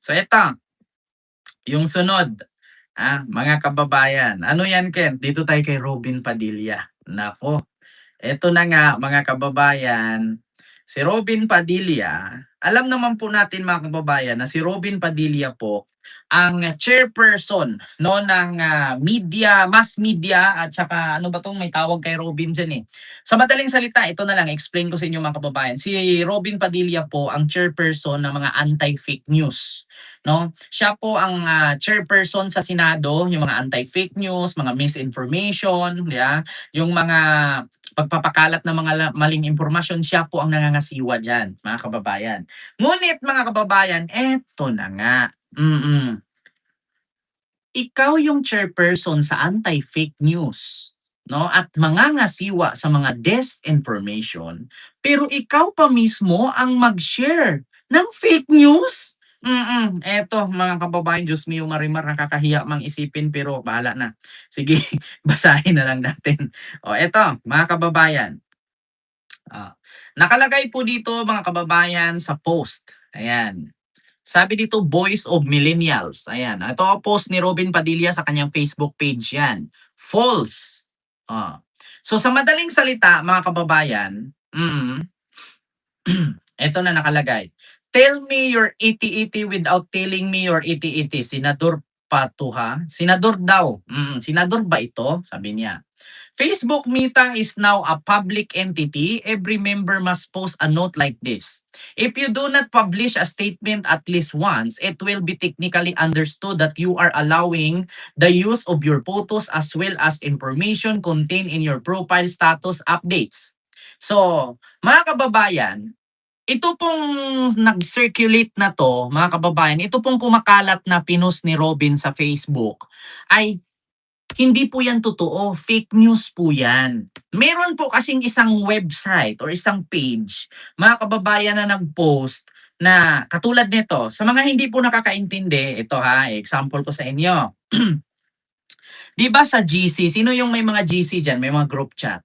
So ito, yung sunod, mga kababayan. Ano yan, Ken? Dito tayo kay Robin Padilla. Nako, eto na nga mga kababayan, si Robin Padilla, alam naman po natin mga kababayan na si Robin Padilla po ang chairperson no ng media, mass media at saka ano ba tong may tawag kay Robin diyan eh. Sa madaling salita, ito na lang explain ko sa inyo mga kababayan. Si Robin Padilla po ang chairperson ng mga anti-fake news, no? Siya po ang chairperson sa Senado, yung mga anti-fake news, mga misinformation, yung mga pagpapakalat ng mga maling impormasyon, siya po ang nangangasiwa diyan, mga kababayan. Ngunit mga kababayan, eto na nga. Ikaw yung chairperson sa anti-fake news, no? At mangangasiwa sa mga disinformation, pero ikaw pa mismo ang mag-share ng fake news? Eto mga kababayan, Diyos mio Marimar, nakakahiya mang isipin pero bahala na. Sige, basahin na lang natin. O eto, mga kababayan. Nakalagay po dito mga kababayan sa post. Ayan. Sabi dito, Voice of Millennials. Ayan. Ito ang post ni Robin Padilla sa kanyang Facebook page yan. False. Ah. So sa madaling salita, mga kababayan, ito na nakalagay. Tell me your iti-iti without telling me your iti-iti. Senador Patuha. Senador daw. Senador ba ito? Sabi niya. Facebook Meta is now a public entity. Every member must post a note like this. If you do not publish a statement at least once, it will be technically understood that you are allowing the use of your photos as well as information contained in your profile status updates. So, mga kababayan, ito pong nag-circulate na to, mga kababayan, ito pong kumakalat na pinost ni Robin sa Facebook ay hindi po yan totoo, fake news po yan. Meron po kasing isang website or isang page, mga kababayan na nag-post na katulad nito. Sa mga hindi po nakakaintindi, ito example ko sa inyo. 'Di ba sa GC, sino yung may mga GC diyan, may mga group chat?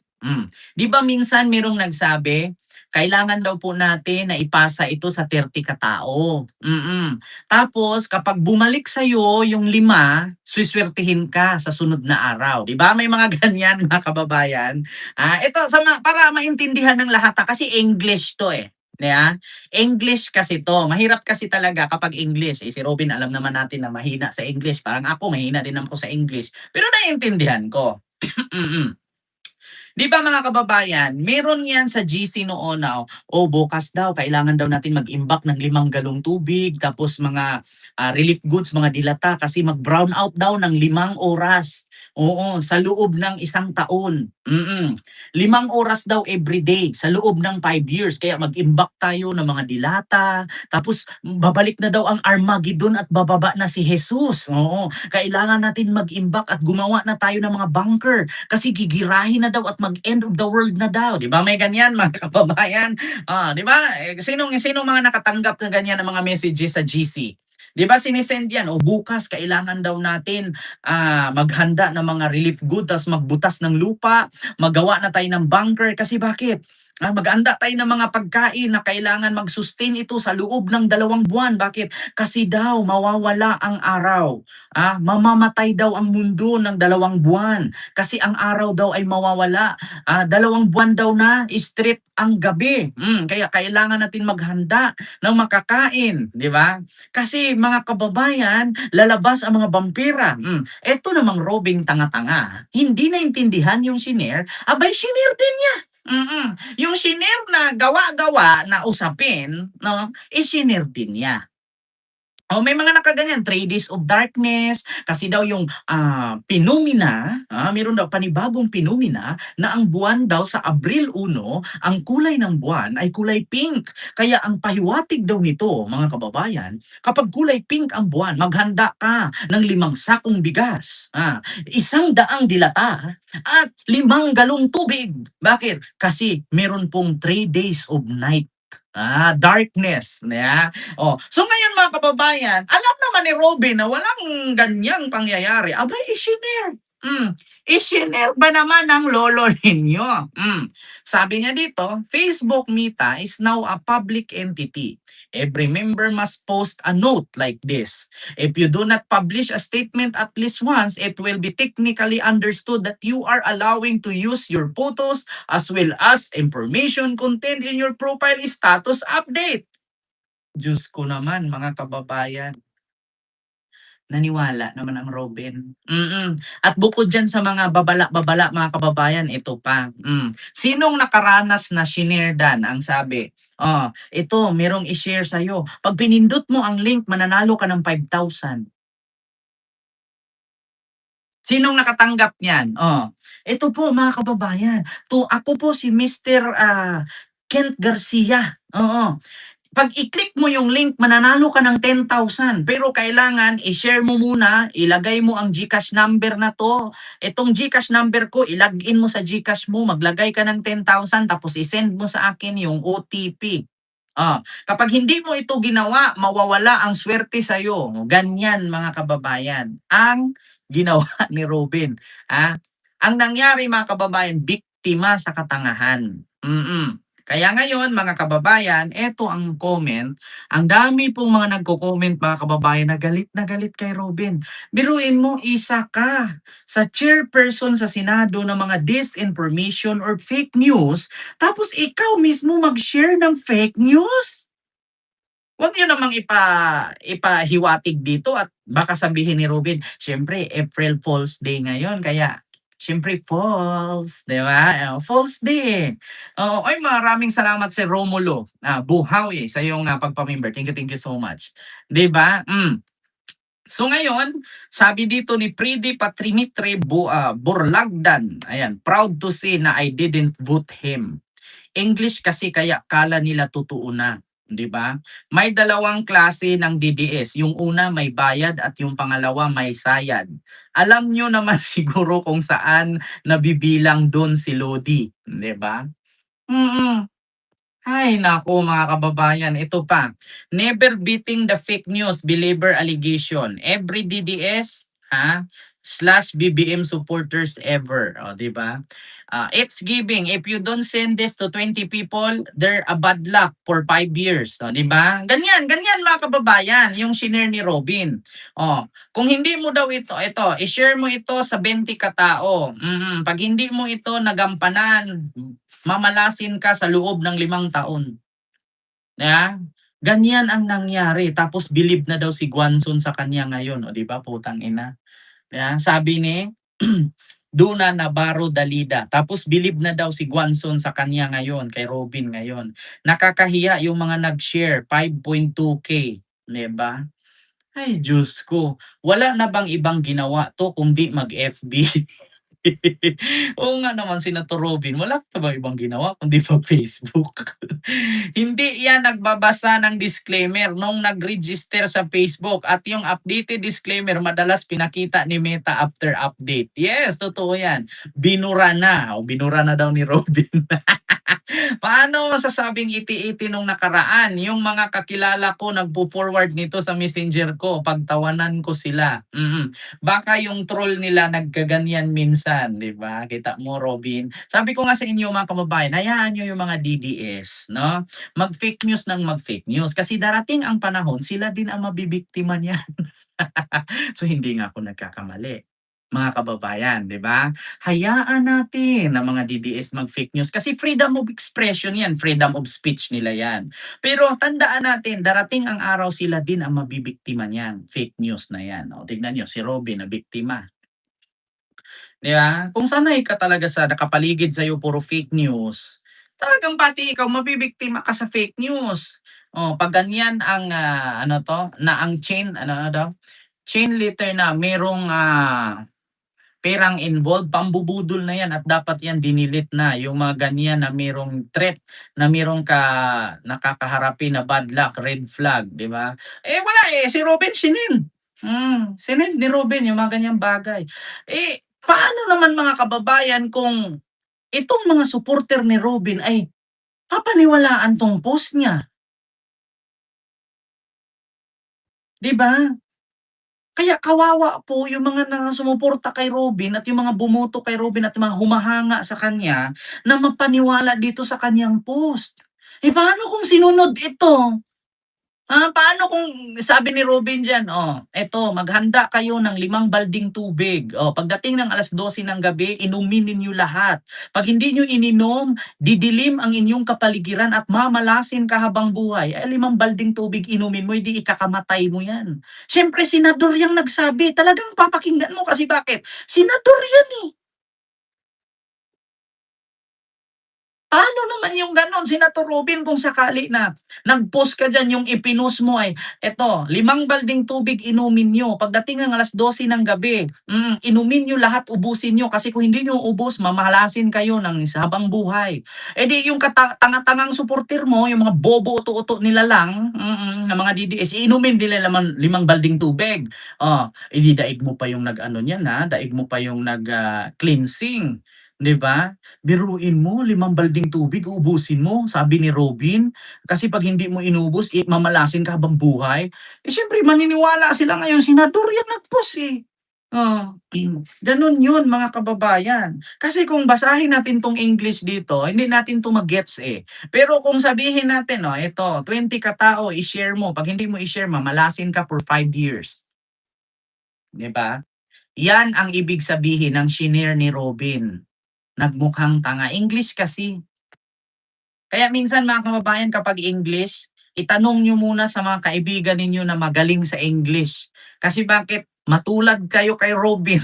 'Di ba minsan merong nagsabi, kailangan daw po natin na ipasa ito sa 30 katao. Tapos kapag bumalik sa iyo yung 5, suswertehin ka sa sunod na araw. 'Di ba? May mga ganyan mga kababayan. Ito para maintindihan ng lahat kasi English 'to eh. 'Di ba? English kasi 'to. Mahirap kasi talaga kapag English. Si Robin alam naman natin na mahina sa English. Parang ako mahina din ako sa English. Pero naiintindihan ko. Mm. 'Di ba mga kababayan, meron 'yan sa GC noon na, bukas daw kailangan daw natin mag-imbak ng 5 galong tubig, tapos mga relief goods, mga dilata kasi mag-brown out daw ng 5 oras. Oo, sa loob ng 1 taon. 5 oras daw everyday sa loob ng 5 years. Kaya mag-imbak tayo ng mga dilata, tapos babalik na daw ang Armageddon at bababa na si Jesus. Oo, kailangan natin mag-imbak at gumawa na tayo ng mga bunker kasi gigirahin na daw at mag-end of the world na daw. 'Di ba? May ganyan mga kababayan. 'Di ba? Sino mga nakatanggap ng ganyan ng mga messages sa GC? 'Di ba sinisend yan, bukas kailangan daw natin maghanda ng mga relief goods, tas magbutas ng lupa, magawa na tayo ng bunker kasi bakit? Maghanda tayo ng mga pagkain na kailangan mag-sustain ito sa loob ng 2 buwan. Bakit? Kasi daw mawawala ang araw. Mamamatay daw ang mundo ng 2 buwan. Kasi ang araw daw ay mawawala. 2 buwan daw na straight ang gabi. Kaya kailangan natin maghanda ng makakain, di ba? Kasi mga kababayan, lalabas ang mga vampira. Eto namang Robing tanga-tanga, hindi naintindihan yung shinare, abay shinare din niya. Yung shinare na gawa-gawa na usapin, no, shinare din niya. May mga nakaganyan, 3 days of darkness, kasi daw yung phenomena, meron daw panibagong phenomena na ang buwan daw sa Abril 1, ang kulay ng buwan ay kulay pink. Kaya ang pahiwatig daw nito, mga kababayan, kapag kulay pink ang buwan, maghanda ka ng 5 sakong bigas, 100 dilata, at 5 galong tubig. Bakit? Kasi meron pong 3 days of night. Darkness. So ngayon mga kababayan, alam naman ni Robin na walang ganyang pangyayari. Abay, isinare. Isinare ba naman ng lolo ninyo? Sabi niya dito, Facebook Meta is now a public entity. Every member must post a note like this. If you do not publish a statement at least once, it will be technically understood that you are allowing to use your photos as well as information contained in your profile status update. Diyos ko naman, mga kababayan. Naniwala naman ang Robin. At bukod diyan sa mga babala-babala mga kababayan, ito pa. Sinong nakaranas na shinare-dan ang sabi, ito merong i-share sa'yo. Pag pinindot mo ang link, mananalo ka ng 5,000. Sinong nakatanggap niyan? Ito po mga kababayan. Ako po si Mr. Kent Garcia. Oo. Pag i-click mo yung link, mananalo ka ng 10,000. Pero kailangan i-share mo muna, ilagay mo ang GCash number na 'to. Itong GCash number ko, i-login mo sa GCash mo, maglagay ka ng 10,000 tapos i-send mo sa akin yung OTP. Kapag hindi mo ito ginawa, mawawala ang swerte sa'yo. Ganyan mga kababayan ang ginawa ni Robin. Ang nangyari mga kababayan, biktima sa katangahan. Kaya ngayon mga kababayan, eto ang comment. Ang dami pong mga nagko-comment mga kababayan na galit kay Robin. Biruin mo, isa ka sa chairperson sa Senado ng mga disinformation or fake news, tapos ikaw mismo mag-share ng fake news? Huwag niyo namang ipahiwatig dito at baka sabihin ni Robin, siyempre April Fool's Day ngayon kaya siyempre false, 'di ba? False Day, eh. Oo, ay maraming salamat si Romulo, Buhawi sa iyong, pagpa-member. Thank you so much. 'Di ba? So ngayon, sabi dito ni Pridi Patrimitre Borlagdan, ayan, proud to say na I didn't vote him. English kasi kaya kala nila totoo na, 'di ba? May dalawang klase ng DDS, yung una may bayad at yung pangalawa may sayad. Alam niyo naman siguro kung saan nabibilang dun si Lodi, 'di ba? Mm. Ay naku mga kababayan, ito pa. Never beating the fake news believer allegation. Every DDS slash BBM supporters ever. O, di ba? It's giving. If you don't send this to 20 people, they're a bad luck for 5 years. O, di ba? Ganyan mga kababayan, yung shinare ni Robin. Kung hindi mo daw ito, i-share mo ito sa 20 katao. Pag hindi mo ito nagampanan, mamalasin ka sa loob ng 5 taon. Ganyan ang nangyari. Tapos believe na daw si Guanzon sa kanya ngayon. O di ba, putang ina. Sabi ni Duna Navarro Dalida. Tapos believe na daw si Guanzon sa kanya ngayon, kay Robin ngayon. Nakakahiya yung mga nag-share, 5.2K. Diba? Ay, Diyos ko. Wala na bang ibang ginawa to kundi mag-FB? Oo nga naman, Senator Robin, wala ka ba ibang ginawa kundi mag-Facebook? Hindi yan nagbabasa ng disclaimer nung nag-register sa Facebook at yung updated disclaimer madalas pinakita ni Meta after update. Yes, totoo yan. Binura na. O, binura na daw ni Robin. Paano masasabing iti-iti nung nakaraan? Yung mga kakilala ko nagpo-forward nito sa messenger ko, pagtawanan ko sila. Baka yung troll nila nagkaganyan minsan, 'di ba? Kita mo, Robin. Sabi ko nga sa inyo mga kababayan, hayaan niyo yung mga DDS, no? Mag-fake news ng mag-fake news kasi darating ang panahon sila din ang mabibiktima niyan. So hindi nga ako nagkakamali. Mga kababayan, 'di ba? Hayaan natin na mga DDS mag-fake news kasi freedom of expression 'yan, freedom of speech nila 'yan. Pero tandaan natin, darating ang araw sila din ang mabibiktima niyan, fake news na 'yan. O tignan niyo si Robin na biktima, 'di ba? Kung sanay ka talaga sa nakapaligid sa iyo puro fake news, talagang pati ikaw mabibiktima ka sa fake news. Pag ganyan ang ano 'to, na ang chain ano daw, chain letter na merong perang involved, pambubudol na yan at dapat yan dinilit na. Yung mga ganyan na merong threat, na merong nakakaharapin na bad luck, red flag, di ba? Wala si Robin sinend. Sinend ni Robin yung mga ganyang bagay. Paano naman mga kababayan kung itong mga supporter ni Robin ay papaniwalaan tong post niya, di ba? Kaya kawawa po yung mga sumuporta kay Robin at yung mga bumoto kay Robin at mga humahanga sa kanya na mapaniwala dito sa kanyang post. Eh, paano kung sinunod ito? Paano kung sabi ni Robin diyan, "Eto maghanda kayo ng 5 balding tubig. Pagdating ng 12:00 ng gabi, inumin ninyo lahat. 'Pag hindi niyo ininom, didilim ang inyong kapaligiran at mamalasin ka habang buhay." 5 balding tubig inumin mo, eh, ikakamatay mo 'yan. Siyempre senador 'yang nagsabi, talagang papakinggan mo kasi bakit? Senador 'yan, eh. Paano naman yung gano'n, Senator Robin, kung sakali na nag-post ka diyan, yung ipinost mo ay, "Eto, 5 balding tubig inumin niyo. Pagdating ng 12:00 ng gabi, inumin niyo lahat, ubusin niyo kasi kung hindi niyo ubos mamalasin kayo ng sa habang buhay." Eh, di yung tanga-tangang suporter mo, yung mga bobo uto-uto nila lang, na mga DDS, iinumin nila 5 balding tubig. Eh, di daig mo pa yung nag-ano niyan, daig mo pa yung cleansing, 'di ba? Biruin mo 5 balding tubig uubusin mo, sabi ni Robin. Kasi 'pag hindi mo inubos, mamalasin ka habang buhay. Eh, siyempre maniniwala sila ngayon, senador yan nag-post, eh. Oh, gano'n 'yun mga kababayan. Kasi kung basahin natin 'tong English dito, hindi natin 'to ma-gets, eh. Pero kung sabihin natin, ito 20 katao i-share mo, 'pag hindi mo i-share mamalasin ka for 5 years, 'di ba? Yan ang ibig sabihin ng shinare ni Robin. Nagmukhang tanga, English kasi. Kaya minsan mga kababayan kapag English, itanong niyo muna sa mga kaibigan ninyo na magaling sa English. Kasi bakit? Matulad kayo kay Robin.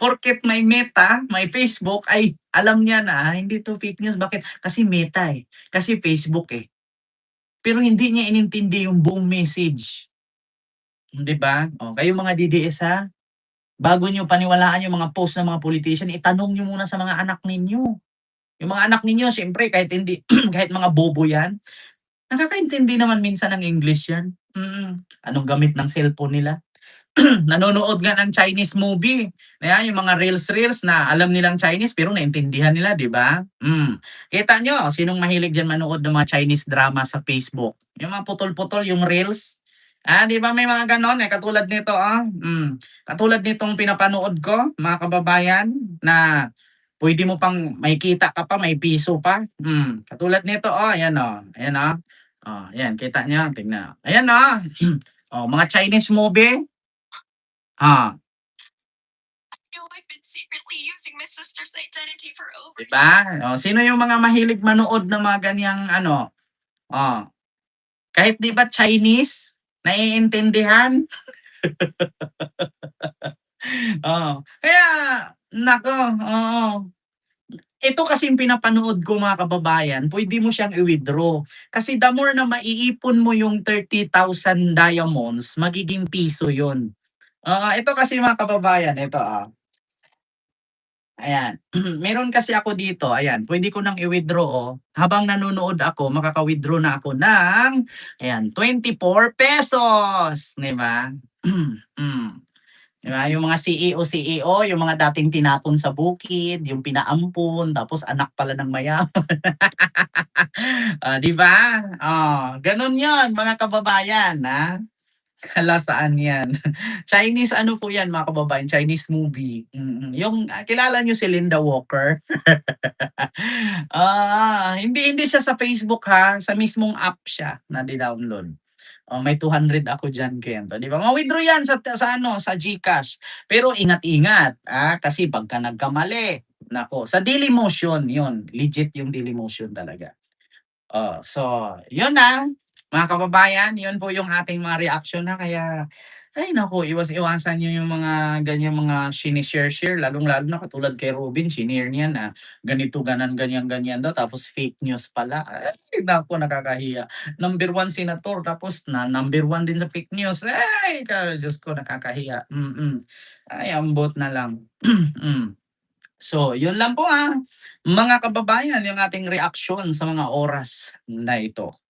Porket may Meta, may Facebook, ay alam niya na, hindi 'to fake news. Bakit? Kasi Meta, eh, kasi Facebook, eh. Pero hindi niya inintindi yung buong message, 'di ba? Kayong mga DDS, bago niyo paniwalaan yung mga post ng mga politician, itanong niyo muna sa mga anak ninyo. Yung mga anak ninyo siyempre kahit hindi kahit mga bobo 'yan, nakakaintindi naman minsan ng English 'yan. Anong gamit ng cellphone nila? Nanonood nga ng Chinese movie, yung mga reels na alam nilang Chinese pero naintindihan nila, 'di ba? Kita niyo sinong mahilig diyan manood ng mga Chinese drama sa Facebook, yung mga putol-putol, yung reels. 'Di ba may mga gano'n, eh, katulad nito, katulad nitong pinapanood ko mga kababayan na puwede mo pang makikita ka pa, may piso pa. Katulad nito, ayan, ayan, 'yan kita niyo, tingnan. Ayan, mga Chinese movie. Ah, 'Di ba? Sino yung mga mahilig manood ng mga ganiyang ano, oh, kahit 'di ba Chinese, naiintindihan? Kaya naku, oo. Ito kasing pinapanood ko mga kababayan, puwede mo siyang i-withdraw. Kasi the more na maiipon mo yung 30,000 diamonds, magiging piso yun. Ito kasi mga kababayan, ito, ayan. Meron kasi ako dito, ayan, puwede ko nang i-withdraw, habang nanonood ako makaka-withdraw na ako ng, ayan, ₱24, 'di ba? Hmm. 'Di ba, yung mga CEO, yung mga dating tinapon sa bukid, yung pinaampon, tapos anak pala ng mayaman. 'Di ba? Gano'n 'yon mga kababayan, Hala saan 'yan. Chinese ano po 'yan mga kababayan, Chinese movie, yung, kilala niyo si Linda Walker? Hindi hindi siya sa Facebook, sa mismong app siya na di-download. May 200 ako diyan Kento, 'di ba? Ma-withdraw 'yan sa ano, sa GCash. Pero ingat-ingat, kasi pagka nagkamali, naku, sa Dailymotion 'yun, legit yung Dailymotion talaga. So 'yun mga kababayan, 'yun po yung ating mga reaksyon kaya ay naku, iwas-iwasan niyo yung mga ganyang mga shine-share-share lalong-lalo na katulad kay Robin shinare niya na ganito, ganyan-ganyan daw tapos fake news pala. Ay naku, nakakahiya. Number 1 senator tapos na number 1 din sa fake news. Ay Diyos ko, nakakahiya, Ay ambot na lang. Hmm. So, yun lang po, mga kababayan, yung ating reaksyon sa mga oras na ito.